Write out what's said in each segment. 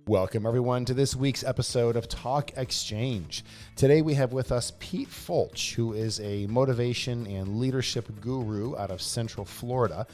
Welcome, everyone, to this week's episode of Talk Exchange. Today we have with us Pete Folch, who is a motivation and leadership guru out of Central Florida.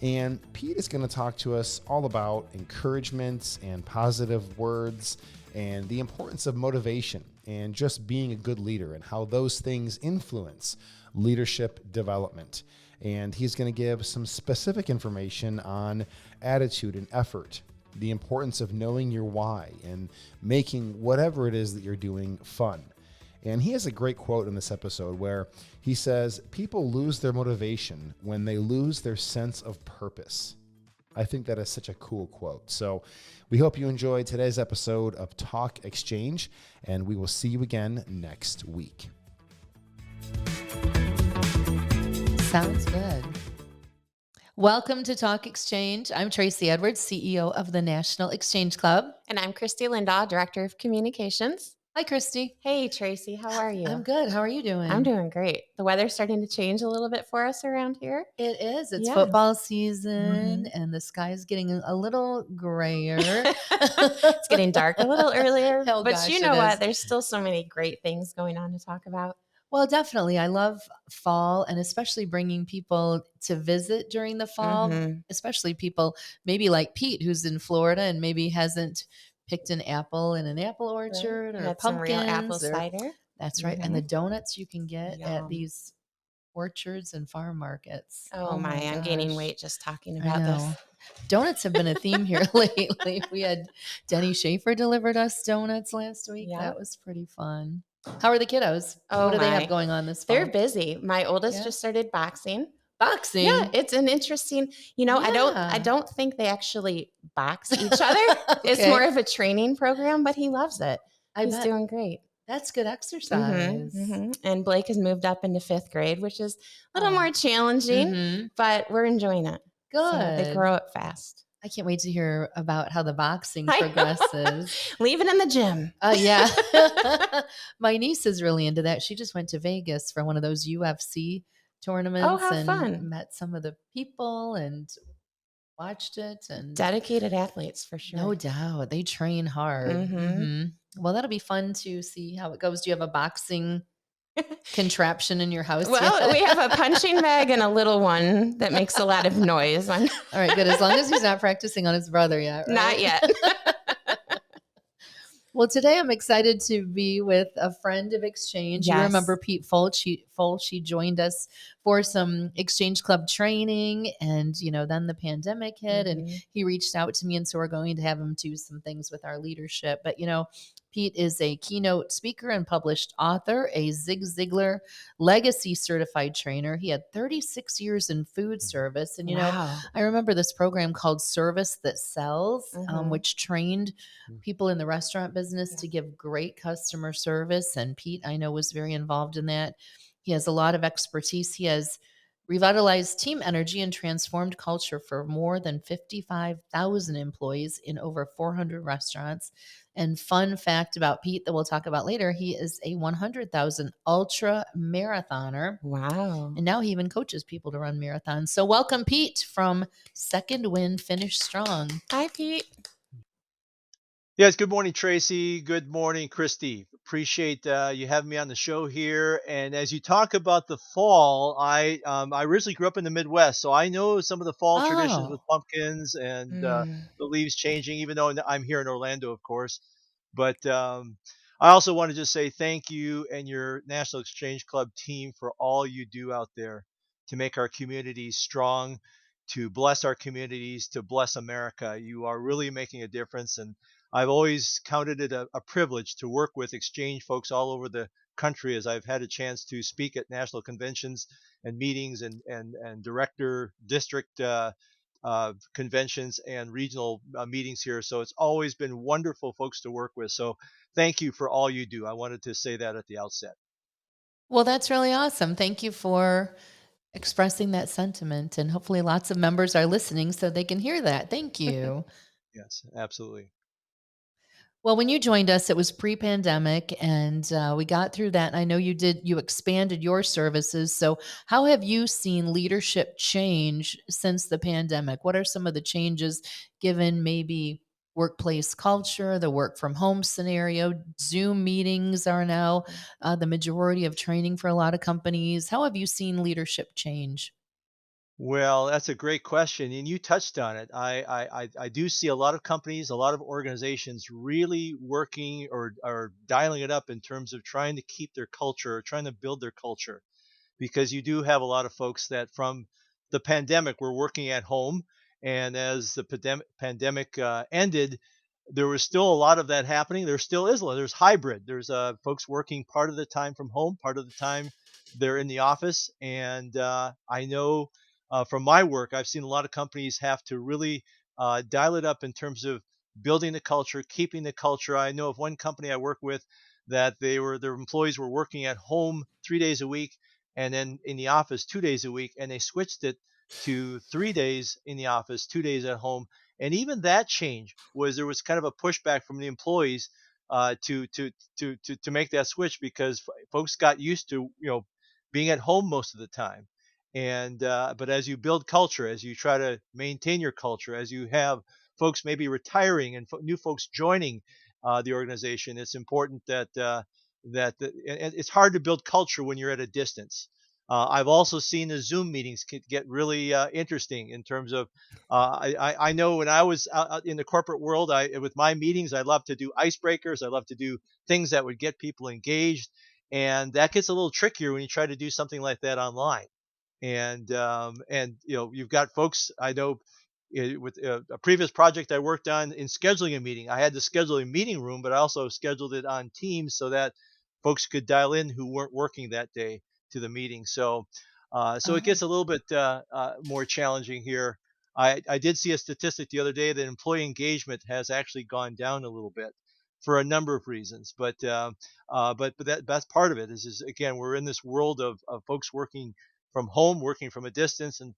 And Pete is going to talk to us all about encouragement and positive words and the importance of motivation and just being a good leader and how those things influence leadership development. And he's going to give some specific information on attitude and effort, the importance of knowing your why and making whatever it is that you're doing fun. And he has a great quote in this episode where he says, people lose their motivation when they lose their sense of purpose. I think that is such a cool quote. So we hope you enjoyed today's episode of Talk Exchange, and we will see you again next week. Sounds good. Welcome to Talk Exchange. I'm Tracy Edwards, CEO of the National Exchange Club. And I'm Christy Lindahl, Director of Communications. Hi, Christy. Hey, Tracy. How are you? I'm good. How are you doing? I'm doing great. The weather's starting to change a little bit for us around here. It is. It's football season, and the sky is getting a little grayer. It's getting dark a little earlier. Oh, but gosh, you know what? There's still so many great things going on to talk about. Well, definitely. I love fall, and especially bringing people to visit during the fall, especially people maybe like Pete, who's in Florida and maybe hasn't picked an apple in an apple orchard or pumpkins. Some real apple cider. That's right. And the donuts you can get at these orchards and farm markets. Oh my, I'm gaining weight just talking about this. Donuts have been a theme here lately. We had Denny Schaefer delivered us donuts last week. Yeah. That was pretty fun. How are the kiddos? Oh, what do they have going on this fall? They're busy. My oldest just started boxing. Boxing? Yeah, it's an interesting, I don't think they actually box each other. Okay. It's more of a training program, but he loves it. He's doing great. That's good exercise. And Blake has moved up into 5th grade, which is a little more challenging, but we're enjoying it. Good. So they grow up fast. I can't wait to hear about how the boxing progresses. Leave it in the gym. Oh, yeah. My niece is really into that. She just went to Vegas for one of those UFC tournaments. Oh, how fun. Met some of the people and watched it. And dedicated athletes for sure. No doubt. They train hard. Well, that'll be fun to see how it goes. Do you have a boxing contraption in your house? Well, we have a punching bag and a little one that makes a lot of noise. All right, good. As long as he's not practicing on his brother yet. Right? Not yet. Well, today I'm excited to be with a friend of Exchange. Yes. You remember Pete Folch. He joined us for some Exchange Club training, and then the pandemic hit, and he reached out to me, and so we're going to have him do some things with our leadership. But Pete is a keynote speaker and published author, a Zig Ziglar legacy certified trainer. He had 36 years in food service. And, I remember this program called Service That Sells, which trained people in the restaurant business to give great customer service. And Pete, I know, was very involved in that. He has a lot of expertise. He has revitalized team energy and transformed culture for more than 55,000 employees in over 400 restaurants. And fun fact about Pete that we'll talk about later, he is a 100,000 ultra marathoner. Wow. And now he even coaches people to run marathons. So welcome, Pete, from Second Wind Finish Strong. Hi, Pete. Yes, good morning, Tracy. Good morning, Christy. Appreciate you having me on the show here. And as you talk about the fall, I originally grew up in the Midwest, so I know some of the fall traditions with pumpkins and the leaves changing, even though I'm here in Orlando, of course. But I also want to just say thank you and your National Exchange Club team for all you do out there to make our communities strong, to bless our communities, to bless America. You are really making a difference, and I've always counted it a privilege to work with Exchange folks all over the country, as I've had a chance to speak at national conventions and meetings and district conventions and regional meetings here. So it's always been wonderful folks to work with. So thank you for all you do. I wanted to say that at the outset. Well, that's really awesome. Thank you for expressing that sentiment. And hopefully lots of members are listening so they can hear that. Thank you. Yes, absolutely. Well, when you joined us, it was pre-pandemic, and we got through that. And I know you expanded your services. So, how have you seen leadership change since the pandemic? What are some of the changes given maybe workplace culture, the work from home scenario? Zoom meetings are now the majority of training for a lot of companies. How have you seen leadership change? Well, that's a great question, and you touched on it. I do see a lot of companies, a lot of organizations really working or dialing it up in terms of trying to keep their culture, or trying to build their culture, because you do have a lot of folks that from the pandemic were working at home, and as the pandemic ended, there was still a lot of that happening. There still is a lot. There's hybrid. There's folks working part of the time from home, part of the time they're in the office, and I know from my work, I've seen a lot of companies have to really dial it up in terms of building the culture, keeping the culture. I know of one company I work with that their employees were working at home 3 days a week and then in the office 2 days a week, and they switched it to 3 days in the office, 2 days at home. And even that change was there was kind of a pushback from the employees to make that switch, because folks got used to being at home most of the time. And but as you build culture, as you try to maintain your culture, as you have folks maybe retiring and new folks joining the organization, it's important and it's hard to build culture when you're at a distance. I've also seen the Zoom meetings get really interesting in terms of I know when I was out in the corporate world, I with my meetings, I love to do icebreakers. I love to do things that would get people engaged, and that gets a little trickier when you try to do something like that online. And you've got folks I know with a previous project I worked on in scheduling a meeting. I had to schedule a meeting room, but I also scheduled it on Teams so that folks could dial in who weren't working that day to the meeting. So it Oh, gets a little bit more challenging here. I did see a statistic the other day that employee engagement has actually gone down a little bit for a number of reasons, but that's part of it. Is again, we're in this world of folks working from home, working from a distance. And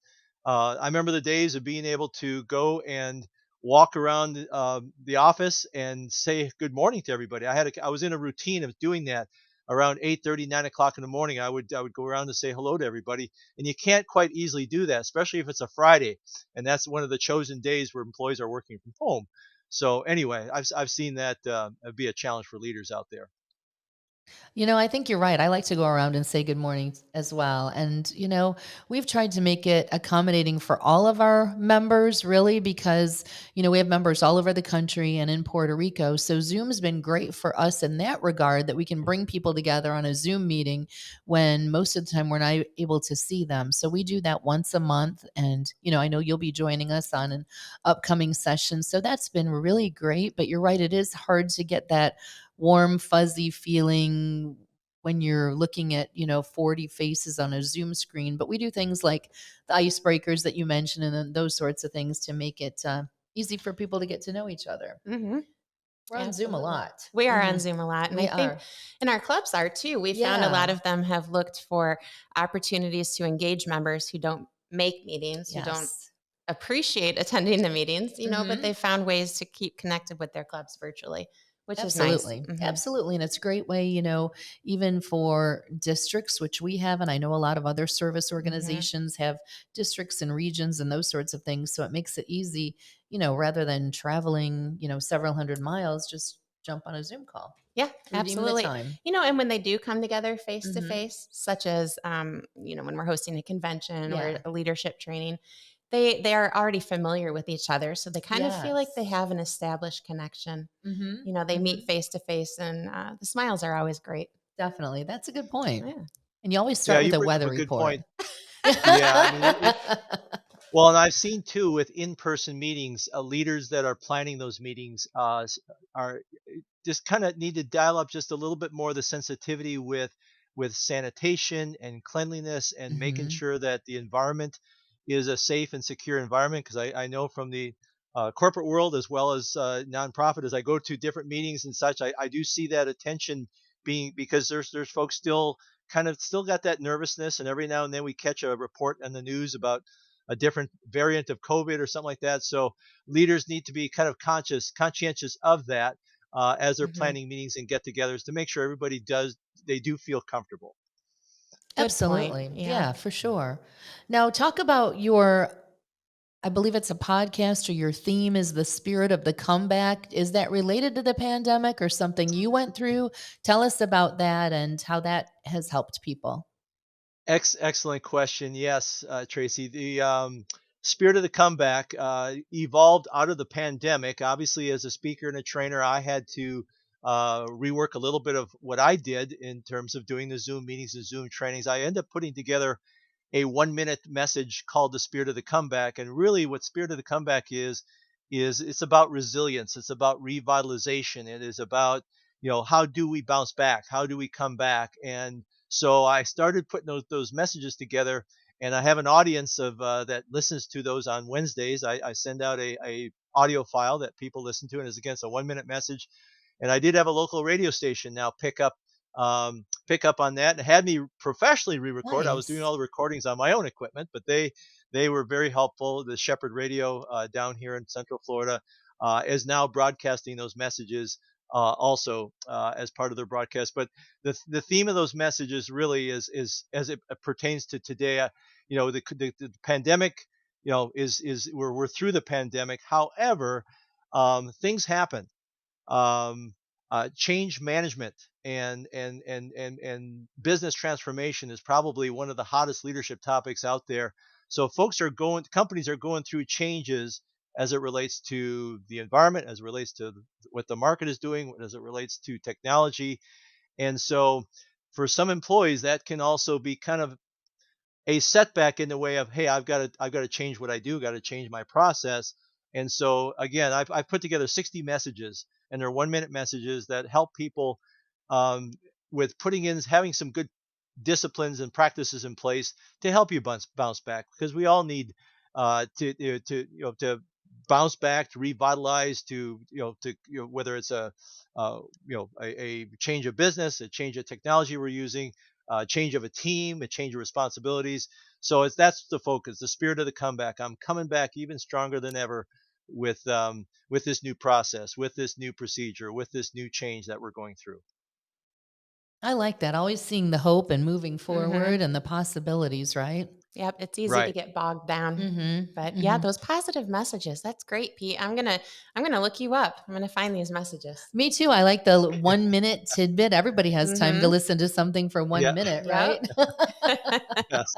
I remember the days of being able to go and walk around the office and say good morning to everybody. I was in a routine of doing that around 8:30, 9 o'clock in the morning. I would go around and say hello to everybody, and you can't quite easily do that, especially if it's a Friday, and that's one of the chosen days where employees are working from home. So anyway, I've seen that be a challenge for leaders out there. I think you're right. I like to go around and say good morning as well. And, we've tried to make it accommodating for all of our members, really, because, we have members all over the country and in Puerto Rico. So Zoom's been great for us in that regard, that we can bring people together on a Zoom meeting when most of the time we're not able to see them. So we do that once a month. And, I know you'll be joining us on an upcoming session. So that's been really great. But you're right, it is hard to get that warm, fuzzy feeling when you're looking at, 40 faces on a Zoom screen. But we do things like the icebreakers that you mentioned and then those sorts of things to make it easy for people to get to know each other. Mm-hmm. We're on Zoom a Absolutely. lot. We are on Mhm. Zoom a lot. And I We think are. and our clubs are too. We found a lot Yeah. of them have looked for opportunities to engage members who don't make meetings, who don't Yes. appreciate attending the meetings, but Hmm. they found ways to keep connected with their clubs virtually, which is nice. Absolutely. Hmm. Absolutely. And it's a great way, even for districts, which we have, and I know a lot of other service Hmm. organizations have districts and regions and those sorts of things. So it makes it easy, rather than traveling, several hundred miles, just jump on a Zoom call, Yeah, redeem the absolutely. time. And when they do come together face to Hmm. face, such as when we're hosting a convention or Yeah. a leadership training, they are already familiar with each other, so they kind of feel like they Yes. have an established connection. Hmm. They meet Hmm. face to face, and the smiles are always great. Definitely. That's a good point. Yeah. And you always Yeah, start you with a bring up weather a good report. point. Yeah, I mean, well, and I've seen too with in-person meetings, leaders that are planning those meetings are just kind of need to dial up just a little bit more the sensitivity with sanitation and cleanliness, and making Hmm. sure that the environment is a safe and secure environment. Because I know from the corporate world as well as nonprofit, as I go to different meetings and such, I do see that attention being, because there's folks still kind of still got that nervousness, and every now and then we catch a report on the news about a different variant of COVID or something like that. So leaders need to be kind of conscientious of that. as they're Mhm. planning meetings and get-togethers to make sure they do feel comfortable. Good point. Absolutely. Yeah. Yeah, for sure. Now, talk about your, I believe it's a podcast, or your theme is the spirit of the comeback. Is that related to the pandemic or something you went through? Tell us about that and how that has helped people. Excellent question. Yes, Tracy. The spirit of the comeback evolved out of the pandemic. Obviously, as a speaker and a trainer, I had to rework a little bit of what I did in terms of doing the Zoom meetings and Zoom trainings. I ended up putting together a 1 minute message called the spirit of the comeback. And really what spirit of the comeback is it's about resilience. It's about revitalization. It is about, how do we bounce back? How do we come back? And so I started putting those messages together, and I have an audience of that listens to those on Wednesdays. I send out a audio file that people listen to, and it's against a 1 minute message. And I did have a local radio station now pick up on that and had me professionally re-record. I was doing all Nice. the recordings on my own equipment, but they were very helpful. The Shepherd Radio down here in Central Florida is now broadcasting those messages also as part of their broadcast. But the theme of those messages really is as it pertains to today. The pandemic, is we're through the pandemic. However, things happen. um, Change management and business transformation is probably one of the hottest leadership topics out there. So companies are going through changes as it relates to the environment, as it relates to what the market is doing, as it relates to technology. And so for some employees, that can also be kind of a setback in the way of, hey, I've got to change what I do, got to change my process. And so again, I've put together 60 messages, and they're 1 minute messages that help people um, with putting in having some good disciplines and practices in place to help you bounce back, because we all need to bounce back, to revitalize, whether it's a change of business, a change of technology we're using, change of a team, a change of responsibilities. So that's the focus, the spirit of the comeback. I'm coming back even stronger than ever with this new process, with this new procedure, with this new change that we're going through. I like that. Always seeing the hope and moving Mhm. forward and the possibilities, right? Yep, it's easy to Right. get bogged down. Mm-hmm. But yeah, Mm-hmm. those positive messages, that's great, Pete. I'm gonna look you up. I'm gonna find these messages. Me too. I like the 1 minute tidbit. Everybody has time to Mhm. listen to something for one Yeah. minute, right? Yep. Yes.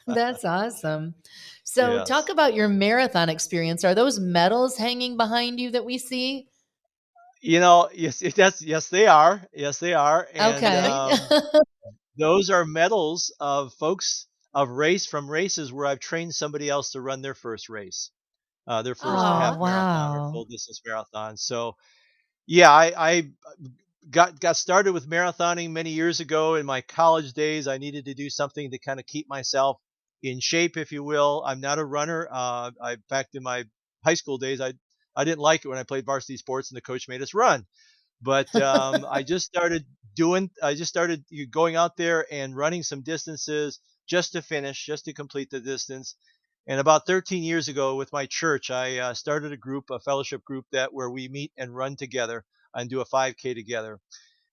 That's awesome. So, talk Yes. about your marathon experience. Are those medals hanging behind you that we see? Yes, yes, they are. Yes, they are. And Okay. those are medals of folks from races where I've trained somebody else to run their first race, their first Oh, Aw. half marathon or wow. full distance marathon. So yeah, I got started with marathoning many years ago in my college days. I needed to do something to kind of keep myself in shape, if you will. I'm not a runner. In fact, in my high school days, I didn't like it when I played varsity sports and the coach made us run. But I just started going out there and running some distances just to finish, just to complete the distance. And about 13 years ago, with my church, I started a fellowship group where we meet and run together and do a 5K together.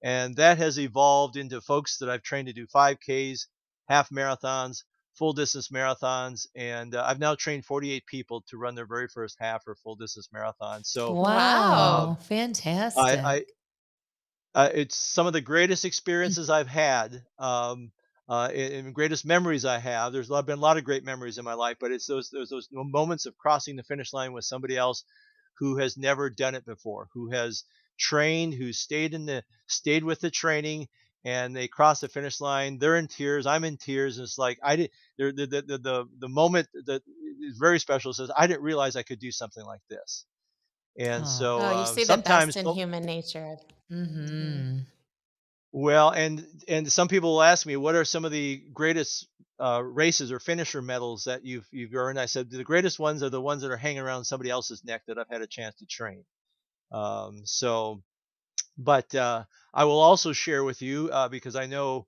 And that has evolved into folks that I've trained to do 5Ks, half marathons, full distance marathons, and I've now trained 48 people to run their very first half or full distance marathon. So uh, Wow. I, Fantastic. I it's some of the greatest experiences I've had, and greatest memories I have. Been a lot of great memories in my life, but it's those moments of crossing the finish line with somebody else who has never done it before, who has trained, who stayed with the training, and they cross the finish line. They're in tears. I'm in tears. And it's like I did. The moment that is very special. It says I didn't realize I could do something like this. And Oh. so Oh, you see the sometimes best in human nature. Mhm. Mm-hmm. Well, and some people will ask me, what are some of the greatest races or finisher medals that you've earned? I said the greatest ones are the ones that are hanging around somebody else's neck that I've had a chance to train. But I will also share with you because I know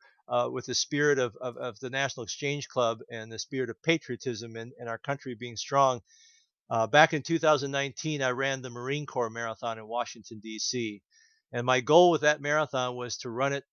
with the spirit of the National Exchange Club and the spirit of patriotism and our country being strong, Back in 2019, I ran the Marine Corps Marathon in Washington, D.C. And my goal with that marathon was to run it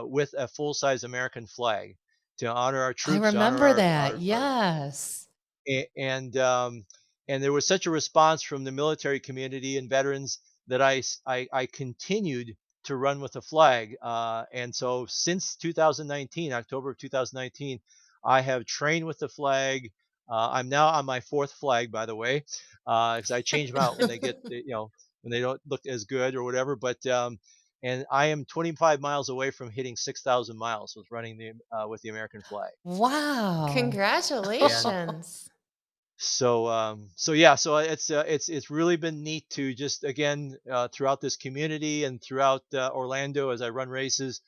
with a full-size American flag to honor our I troops, to honor remember that. Yes. a- and um, and there was such a response from the military community and veterans that I continued to run with the flag. And so since 2019, October of 2019, I have trained with the flag. I'm now on my fourth flag, by the way, because I change them out when they get, when they don't look as good or whatever. But and I am 25 miles away from hitting 6,000 miles with running with the American flag. Wow. And Congratulations. so yeah, so it's really been neat to just again throughout this community and throughout Orlando as I run races,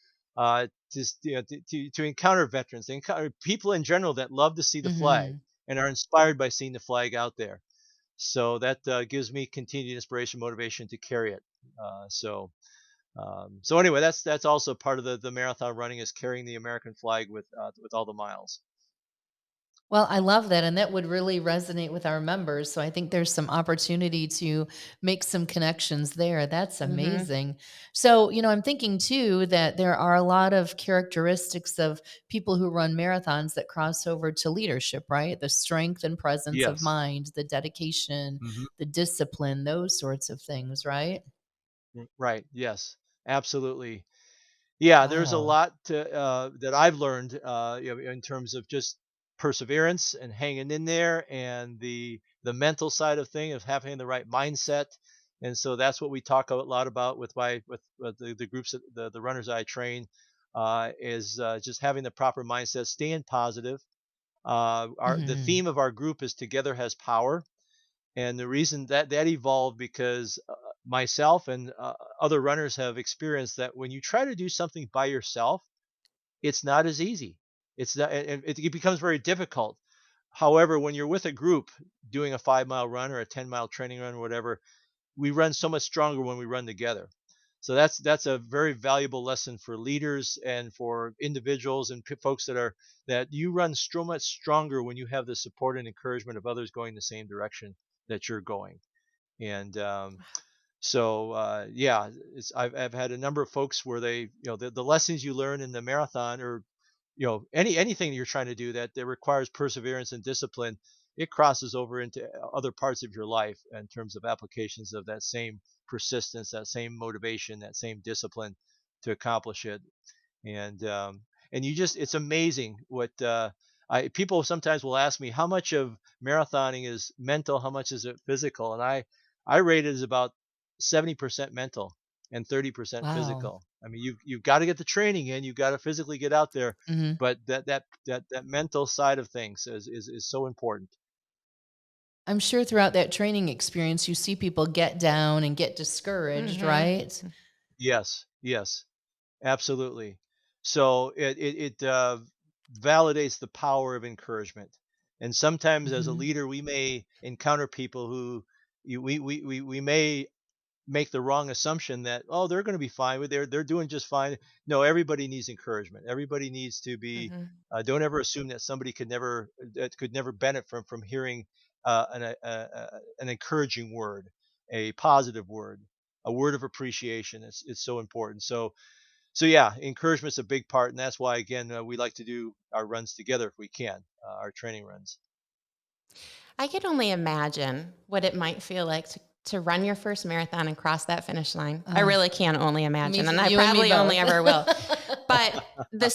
just to encounter veterans, to encounter people in general that love to see the flag Mhm. and are inspired by seeing the flag out there. So that gives me continued inspiration, motivation to carry it. So anyway, that's also part of the marathon running is carrying the American flag with all the miles. Well, I love that, and that would really resonate with our members, so I think there's some opportunity to make some connections there. That's Hmm. amazing. So, I'm thinking too that there are a lot of characteristics of people who run marathons that cross over to leadership, right? The strength and presence of Yes. mind, the dedication, Hmm. the discipline, those sorts of things, right? Right. Yes. Absolutely. Yeah, there's a Wow. lot that I've learned, in terms of just perseverance and hanging in there, and the mental side of thing of having the right mindset. And so that's what we talk a lot about with the groups the runners I train, is just having the proper mindset, staying positive. The Mhm. theme of our group is together has power, and the reason that evolved because myself and other runners have experienced that when you try to do something by yourself, it's not as easy. It's not, and it becomes very difficult. However, when you're with a group doing a 5 mile run or a 10 mile training run or whatever, we run so much stronger when we run together. So that's a very valuable lesson for leaders and for individuals and folks that you run so much stronger when you have the support and encouragement of others going the same direction that you're going. And yeah, I've had a number of folks where the lessons you learn in the marathon, or anything you're trying to do that requires perseverance and discipline, it crosses over into other parts of your life in terms of applications of that same persistence, that same motivation, that same discipline to accomplish it. And you just it's amazing what I people sometimes will ask me how much of marathoning is mental, how much is it physical, and I rate it as about 70% mental and 30% Wow. physical. I mean, you've got to get the training in, you've got to physically get out there, Mhm. but that mental side of things is so important. I'm sure throughout that training experience, you see people get down and get discouraged, Hmm. right? Yes, yes. Absolutely. So it validates the power of encouragement. And sometimes as a Mhm. leader, we may encounter people who we may make the wrong assumption that, oh, they're going to be fine with they're doing just fine. No, everybody needs encouragement. Everybody needs to be. Hmm. Don't ever assume that somebody could never benefit from hearing an encouraging word, a positive word, a word of appreciation. It's so important. So yeah, encouragement's a big part, and that's why again we like to do our runs together if we can, our training runs. I could only imagine what it might feel like to run your first marathon and cross that finish line. I Oh, really can only imagine, and I you and me probably only both. ever will. But the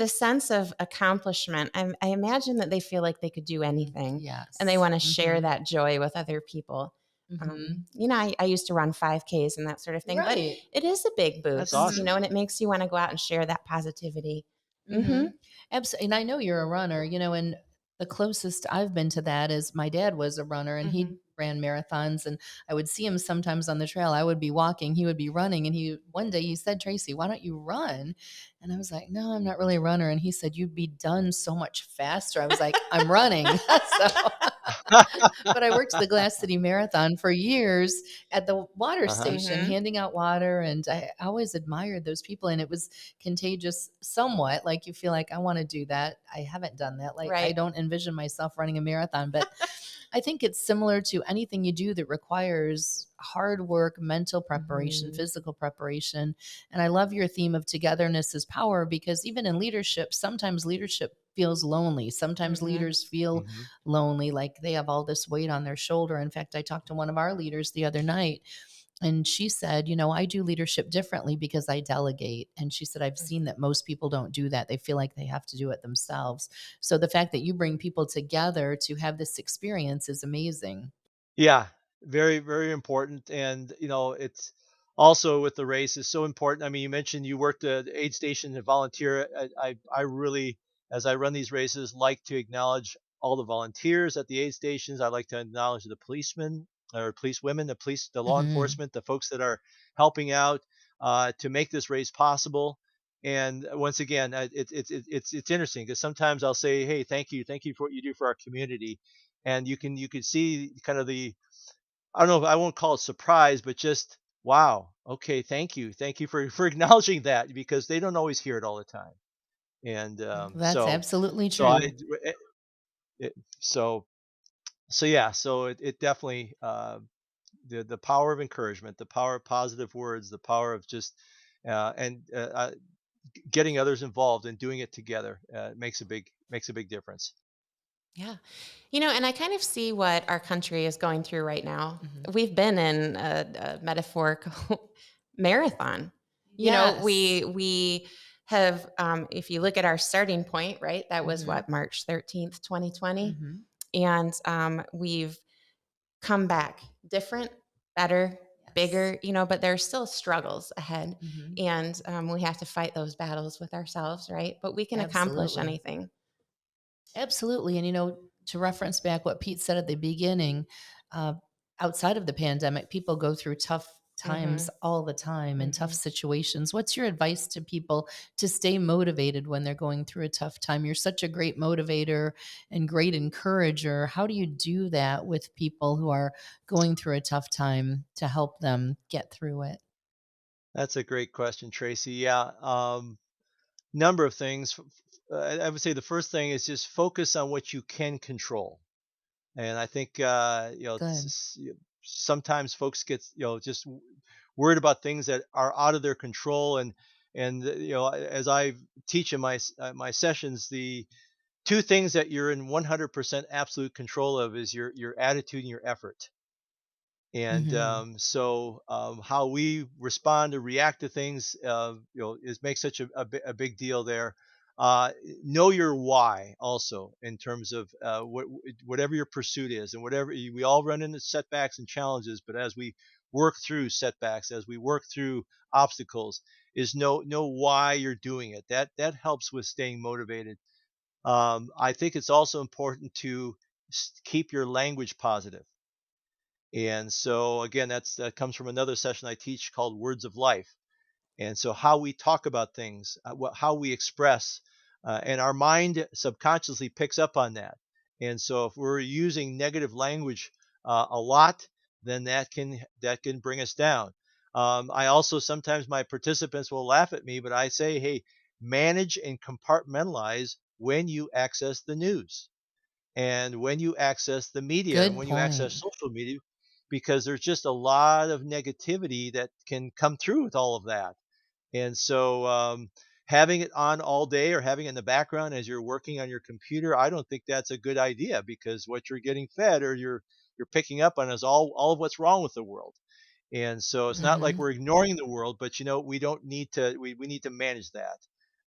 sense of accomplishment, I imagine that they feel like they could do anything, and they Yes. want to share Mhm. that joy with other people. Mhm. I used to run 5Ks and that sort of thing, but Right. it is a big That's boost, Mhm. awesome. and it makes you want to go out and share that positivity. Hmm. Mhm. And I know you're a runner, and the closest I've been to that is my dad was a runner and Hmm. he ran marathons, and I would see him sometimes on the trail. I would be walking, he would be running, and one day he said, "Tracy, why don't you run?" And I was like, "No, I'm not really a runner." And he said, "You'd be done so much faster." I was like, "I'm running." So but I worked the Glass City Marathon for years at the water Uh-huh. station, Hmm. handing out water. And I always admired those people. And it was contagious somewhat. Like you feel like, I want to do that. I haven't done that. Like I Right. don't envision myself running a marathon, but I think it's similar to anything you do that requires hard work, mental preparation, physical preparation. And I love your theme of togetherness is power, because even in leadership, sometimes leadership feels lonely. Sometimes leaders feel Mm-hmm. lonely, like they have all this weight on their shoulder. In fact, I talked to one of our leaders the other night, and she said, I do leadership differently because I delegate. And she said, I've seen that most people don't do that. They feel like they have to do it themselves. So the fact that you bring people together to have this experience is amazing. Yeah, very, very important. And, it's also with the race is so important. I mean, you mentioned you worked at the aid station and volunteer. I really, as I run these races, like to acknowledge all the volunteers at the aid stations. I like to acknowledge the policemen or police women, the law Hmm. enforcement, the folks that are helping out to make this race possible. And once again, it's interesting because sometimes I'll say, "Hey, thank you for what you do for our community," and you can see kind of the, I don't know if I won't call it surprise, but just wow, okay, thank you for acknowledging that because they don't always hear it all the time. And That's absolutely so I true. it, it, so so yeah, so it definitely the power of encouragement, the power of positive words, the power of just and getting others involved and doing it together makes a big difference. Yeah. And I kind of see what our country is going through right now. Hmm. We've been in a metaphorical marathon. Yes. We have, if you look at our starting point, right, that was Hmm. what, March 13th, 2020. Hmm. And we've come back different, better, Yes. bigger, but there's still struggles ahead. Hmm. And we have to fight those battles with ourselves, right? But we can accomplish Absolutely. anything. Absolutely. And, to reference back what Pete said at the beginning, uh, outside of the pandemic, people go through tough Mm-hmm. times all the time and tough Mm-hmm. situations. What's your advice to people to stay motivated when they're going through a tough time? You're such a great motivator and great encourager. How do you do that with people who are going through a tough time to help them get through it? That's a great question, Tracy. Yeah, number of things. I would say the first thing is just focus on what you can control. And I think Good. sometimes folks get just worried about things that are out of their control. And as I teach in my sessions, the two things that you're in 100% absolute control of is your attitude and your effort. And Hmm. how we respond or react to things, is makes such a big deal there. Uh, know your why also in terms of whatever your pursuit is, and we all run into setbacks and challenges, but as we work through setbacks, as we work through obstacles, is know why you're doing it. That helps with staying motivated. I think it's also important to keep your language positive. And so again, that comes from another session I teach called Words of Life. And so how we talk about things, how we express, and our mind subconsciously picks up on that. And so if we're using negative language a lot, then that can bring us down. I also sometimes my participants will laugh at me, but I say, hey, manage and compartmentalize when you access the news and when you access the media and Good when you access point. social media, because there's just a lot of negativity that can come through with all of that. And so having it on all day or having it in the background as you're working on your computer, I don't think that's a good idea, because what you're getting fed or you're picking up on is all of what's wrong with the world. And so it's not like Hmm. we're ignoring the world, but we don't need to we need to manage that.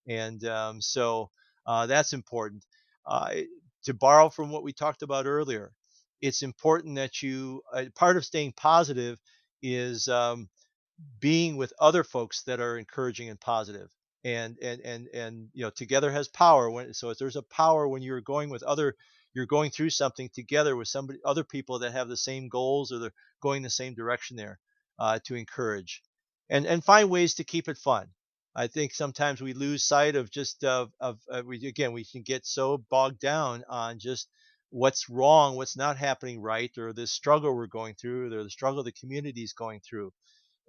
And that's important. Uh, to borrow from what we talked about earlier, it's important that part of staying positive is being with other folks that are encouraging and positive. And together has power. If there's a power when you're going through something together with somebody, other people that have the same goals or they're going the same direction there, to encourage and find ways to keep it fun. I think sometimes we lose sight of just we can get so bogged down on just what's wrong, what's not happening right, or the struggle we're going through, or the struggle the community is going through.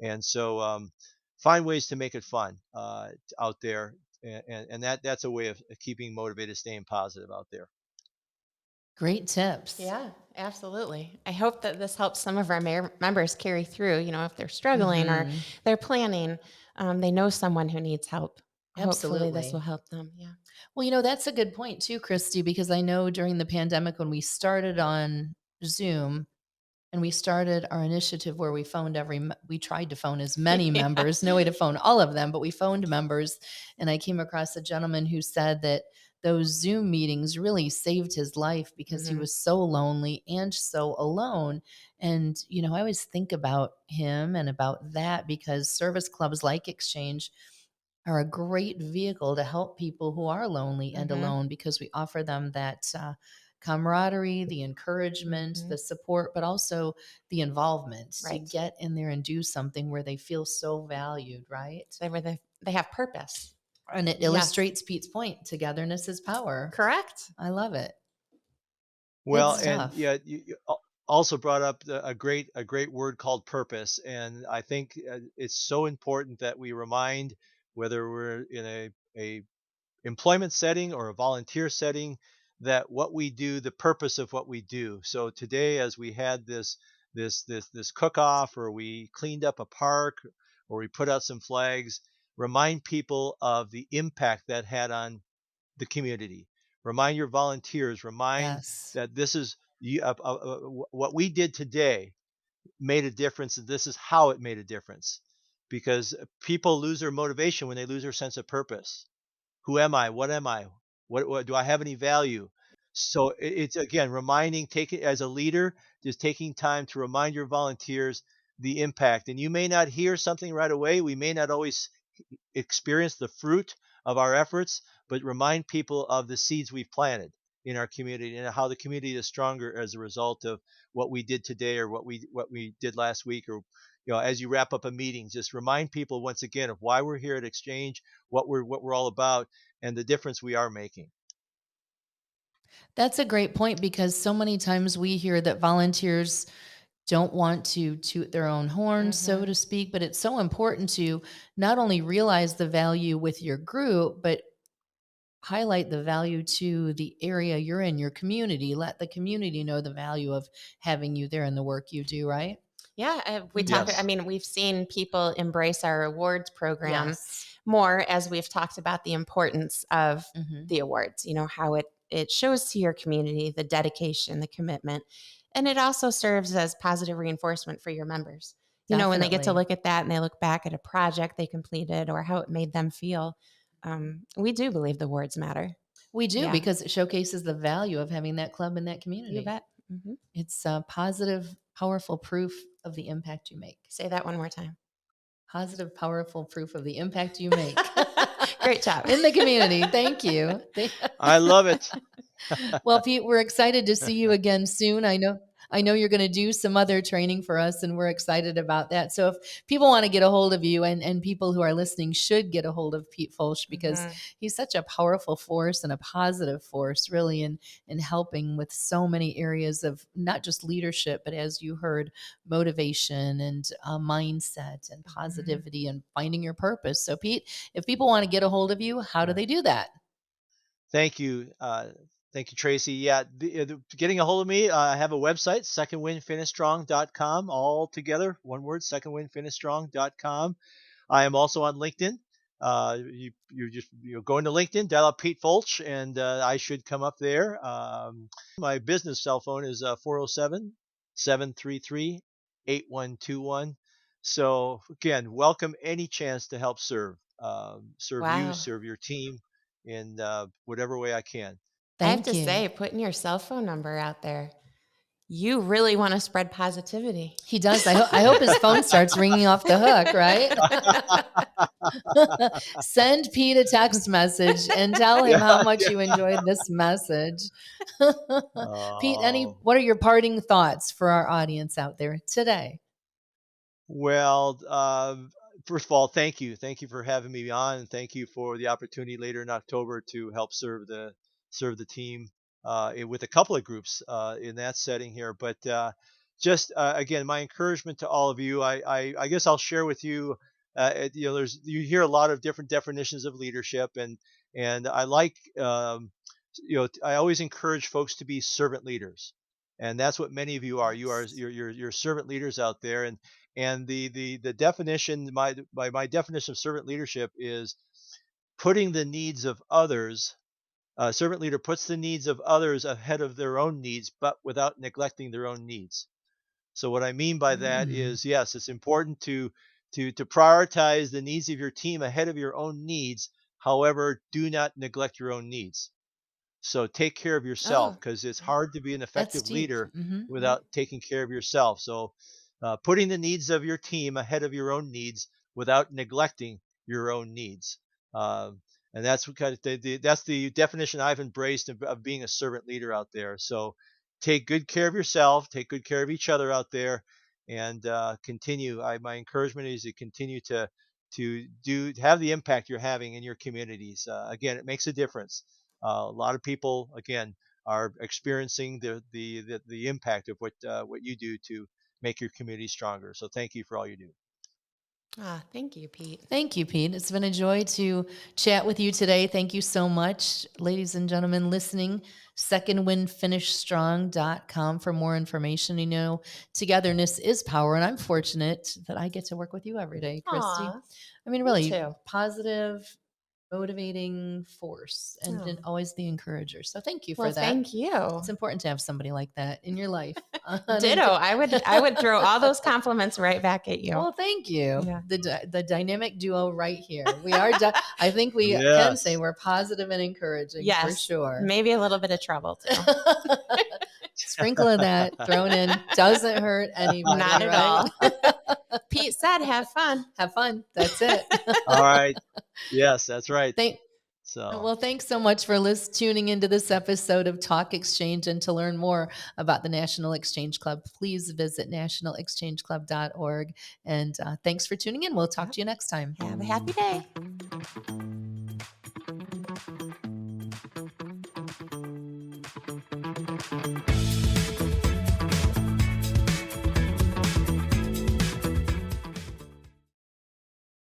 And so find ways to make it fun out there. And that's a way of keeping motivated, staying positive out there. Great tips. Yeah. Absolutely. I hope that this helps some of our members carry through, if they're struggling or Hmm. they're planning, they know someone who needs help. Hopefully this will Absolutely. help them. Yeah. Well, that's a good point too, Christy, because I know during the pandemic when we started on Zoom, and we started our initiative where we phoned we tried to phone as many Yeah. members, no way to phone all of them, but we phoned members. And I came across a gentleman who said that those Zoom meetings really saved his life because he Hmm. was so lonely and so alone. And, I always think about him and about that because service clubs like Exchange are a great vehicle to help people who are lonely and Hmm. alone because we offer them that camaraderie, the encouragement, Hmm. the support, but also the involvement to Right. get in there and do something where they feel so valued, right? They have purpose. And it Yes. illustrates Pete's point, togetherness is power. Correct. I love it. Good Well, and stuff. yeah, you also brought up a great word called purpose, and I think it's so important that we remind, whether we're in a employment setting or a volunteer setting, that what we do, the purpose of what we do. So today, as we had this cook off, or we cleaned up a park, or we put out some flags, remind people of the impact that had on the community. Remind your volunteers. Remind Yes. that this is what we did today made a difference, and this is how it made a difference. Because people lose their motivation when they lose their sense of purpose. Who am I? What am I? What do I have any value? So it's again reminding, taking as a leader, just taking time to remind your volunteers the impact. And you may not hear something right away. We may not always experience the fruit of our efforts, but remind people of the seeds we've planted in our community and how the community is stronger as a result of what we did today, or what we did last week, or as you wrap up a meeting, just remind people once again of why we're here at Exchange, what we're all about, and the difference we are making. That's a great point because so many times we hear that volunteers don't want to toot their own horn, so Hmm. to speak, but it's so important to not only realize the value with your group, but highlight the value to the area you're in, your community. Let the community know the value of having you there and the work you do, right? Yeah, Mhm. Yes. we've seen people embrace our awards program Yes. more as we've talked about the importance of Hmm. the awards, how it shows to your community the dedication, the commitment, and it also serves as positive reinforcement for your members. When they get to Definitely. look at that and they look back at a project they completed or how it made them feel, we do believe the awards matter. We do Yeah, because it showcases the value of having that club in that you community. bet. Hmm. It's a positive, powerful proof of the impact you make. Say that one more time. Positive, powerful proof of the impact you make Great job. in the community. Thank you. I love it. Well, Pete, we're excited to see you again soon. I know you're going to do some other training for us, and we're excited about that. So if people want to get a hold of you, and people who are listening should get a hold of Pete Folch because Hmm. he's such a powerful force and a positive force, really, in helping with so many areas of not just leadership, but as you heard, motivation and mindset and Hmm. positivity and finding your purpose. So, Pete, if people want to get a hold of you, how do Yeah. they do that? Thank you. Thank you, Tracy. Yeah, getting a hold of me, I have a website, secondwindfinishstrong.com, all together, one word, secondwindfinishstrong.com. I am also on LinkedIn. You just go into LinkedIn, dial up Pete Folch, and I should come up there. My business cell phone is 407 So again, welcome any chance to help serve you, Wow. serve your team in whatever way I can. I have Thank to you. say, putting your cell phone number out there, you really want to spread positivity. He does. I hope his phone starts ringing off the hook, right? Send Pete a text message and tell him Yeah, how much yeah. you enjoyed this message. Pete, Oh, what are your parting thoughts for our audience out there today? well, first of all, thank you. Thank you for having me on, and thank you for the opportunity later in October to help serve the team with a couple of groups in that setting here. But just again, my encouragement to all of you. I guess I'll share with you. You hear a lot of different definitions of leadership, and I like I always encourage folks to be servant leaders. And that's what many of you are. You're servant leaders out there, and the definition, my definition of servant leadership is putting the needs of others. A servant leader puts the needs of others ahead of their own needs, but without neglecting their own needs. So what I mean by that Mm. is, yes, it's important to prioritize the needs of your team ahead of your own needs. However, do not neglect your own needs. So take care of yourself, Oh, because it's hard to be an That's effective deep. leader Hmm. without taking care of yourself. So putting the needs of your team ahead of your own needs without neglecting your own needs. Um, and that's what kind of that's the definition I've embraced of being a servant leader out there. So take good care of yourself, take good care of each other out there, and continue. My encouragement is to continue to have the impact you're having in your communities. Again, it makes a difference. A lot of people, again, are experiencing the impact of what you do to make your community stronger. So thank you for all you do. thank you, Pete. Thank you, Pete. It's been a joy to chat with you today. Thank you so much, ladies and gentlemen listening. Secondwindfinishstrong.com for more information. You know, togetherness is power, and I'm fortunate that I get to work with you every day, Christy. Aw, I mean, me really too. positive, motivating force, and Oh. always the encourager. So thank you for Well, that. thank you. It's important to have somebody like that in your life. Ditto. I would throw all those compliments right back at you. Well, thank you. Yeah. The dynamic duo right here. We are. I think we can say Yes. we're positive and encouraging for Yes, sure. maybe a little bit of trouble too. Sprinkle of that thrown in doesn't hurt anybody. Not at right? all. Pete said, "Have fun." Have fun. That's it. All right. Yes, that's right. Thank. So Well, thanks so much for tuning into this episode of Talk Exchange. And to learn more about the National Exchange Club, please visit nationalexchangeclub.org. And thanks for tuning in. We'll talk to you next time. Have a happy day.